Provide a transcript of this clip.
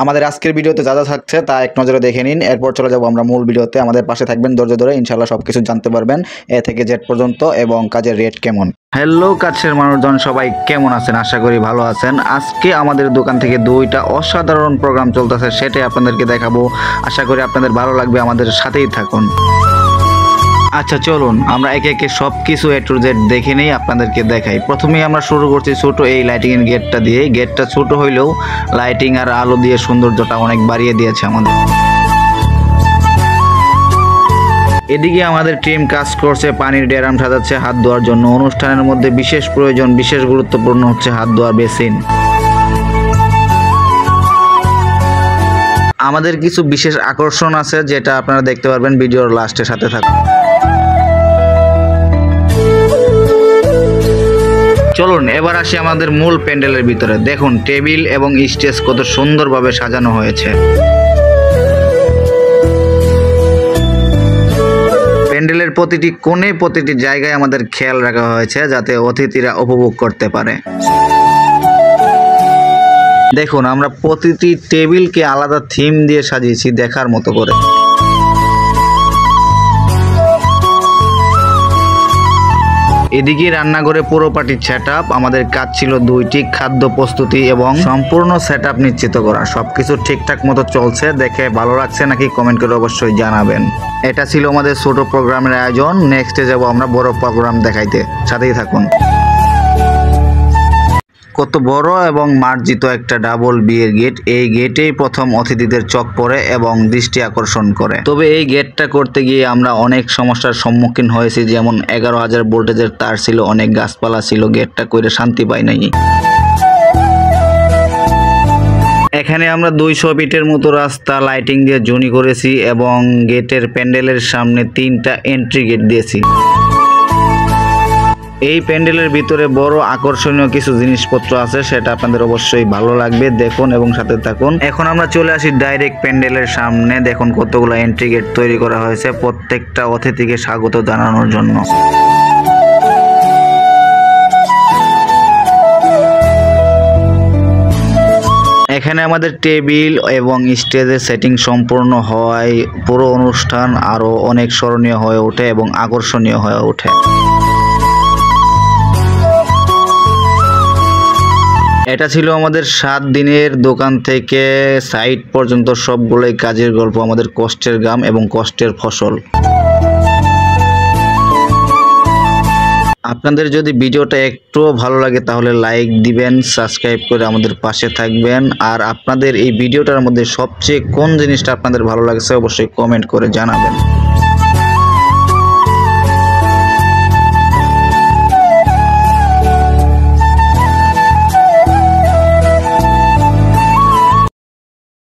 আমাদের আজকের ভিডিওতে যা যা থাকছে তা এক নজরে দেখে নিন। এরপর চলে যাব আমরা মূল ভিডিওতে। আমাদের পাশে থাকবেন ধৈর্য ধরে, ইনশাআল্লাহ সবকিছু জানতে পারবেন এ থেকে জেড পর্যন্ত এবং কাজের রেট কেমন। হ্যালো কাছের মানুষজন, সবাই কেমন আছেন? আশা করি ভালো আছেন। আজকে আমাদের দোকান থেকে দুইটা অসাধারণ প্রোগ্রাম চলতেছে, সেটাই আপনাদেরকে দেখাবো। আশা করি আপনাদের ভালো লাগবে, আমাদের সাথেই থাকুন। আচ্ছা চলুন আমরা একে একে সব কিছু এ টু জেড দেখে নেই, আপনাদেরকে দেখাই। প্রথমেই আমরা শুরু করছি ছোট এই লাইটিং এর গেটটা দিয়ে। গেটটা ছোট হইলেও লাইটিং আর আলো দিয়ে সৌন্দর্যটা অনেক বাড়িয়ে দিয়েছে আমাদের। এদিকে আমাদের টিম কাজ করছে, পানির ড্রাম সাজাচ্ছে হাত ধোয়ার জন্য। অনুষ্ঠানের মধ্যে বিশেষ প্রয়োজন, বিশেষ গুরুত্বপূর্ণ হচ্ছে হাত ধোয়ার বেসিন। আমাদের কিছু বিশেষ আকর্ষণ আছে যেটা আপনারা দেখতে পারবেন ভিডিওর লাস্টের সাথে থাকুন। চলুন এবার আসি আমাদের মূল প্যান্ডেলের ভিতরে। দেখুন টেবিল এবং স্টেজ কত সুন্দরভাবে সাজানো হয়েছে। প্যান্ডেলের প্রতিটি কোণে প্রতিটি জায়গায় আমাদের খেয়াল রাখা হয়েছে যাতে অতিথিরা উপভোগ করতে পারে। দেখুন আমরা প্রতিটি টেবিলকে আলাদা থিম দিয়ে সাজিয়েছি দেখার মতো করে। এদিকে রান্নাঘরে পুরো পার্টির সেটআপ। আমাদের কাজ ছিল দুইটি, খাদ্য প্রস্তুতি এবং সম্পূর্ণ সেটআপ নিশ্চিত করা। সবকিছু ঠিকঠাক মতো চলছে, দেখে ভালো লাগছে নাকি কমেন্ট করে অবশ্যই জানাবেন। এটা ছিল আমাদের ছোট প্রোগ্রামের আয়োজন। নেক্সটে যাব আমরা বড় প্রোগ্রাম দেখাইতে, সাথেই থাকুন। কত বড় এবং মার্জিত একটা ডাবল বিয়ের গেট। এই গেটেই প্রথম অতিথিদের চোখ পড়ে এবং দৃষ্টি আকর্ষণ করে। তবে এই গেটটা করতে গিয়ে আমরা অনেক সমস্যার সম্মুখীন হয়েছি, যেমন 11,000 ভোল্টেজের তার ছিল, অনেক গাছপালা ছিল, গেটটা করে শান্তি পাই নাই। এখানে আমরা 200 ফিটের মতো রাস্তা লাইটিং দিয়ে জুনি করেছি এবং গেটের প্যান্ডেলের সামনে 3টা এন্ট্রি গেট দিয়েছি। এই প্যান্ডেলের ভিতরে বড় আকর্ষণীয় কিছু জিনিসপত্র আছে, সেটা আপনাদের অবশ্যই ভালো লাগবে, দেখুন এবং সাথে থাকুন। এখন আমরা চলে আসি ডাইরেক্ট প্যান্ডেলের সামনে। দেখুন কতগুলো এন্ট্রি গেট তৈরি করা হয়েছে প্রত্যেকটা অতিথিকে স্বাগত জানানোর জন্য। এখানে আমাদের টেবিল এবং স্টেজের সেটিং সম্পূর্ণ হয়, পুরো অনুষ্ঠান আরো অনেক স্মরণীয় হয়ে ওঠে এবং আকর্ষণীয় হয়ে ওঠে। এটা ছিল আমাদের 7 দিনের দোকান থেকে সাইট পর্যন্ত সবগুলোই কাজের গল্প, আমাদের কষ্টের গ্রাম এবং কষ্টের ফসল। আপনাদের যদি ভিডিওটা একটু ভালো লাগে তাহলে লাইক দিবেন, সাবস্ক্রাইব করে আমাদের পাশে থাকবেন। আর আপনাদের এই ভিডিওটার মধ্যে সবচেয়ে কোন জিনিসটা আপনাদের ভালো লাগছে অবশ্যই কমেন্ট করে জানাবেন।